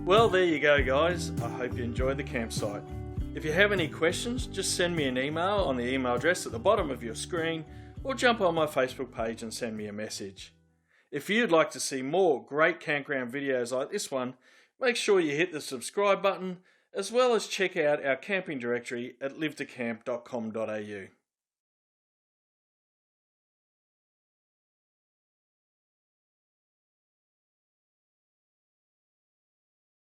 Well, there you go, guys. I hope you enjoyed the campsite. If you have any questions, just send me an email on the email address at the bottom of your screen, or jump on my Facebook page and send me a message. If you'd like to see more great campground videos like this one, make sure you hit the subscribe button, as well as check out our camping directory at livetocamp.com.au.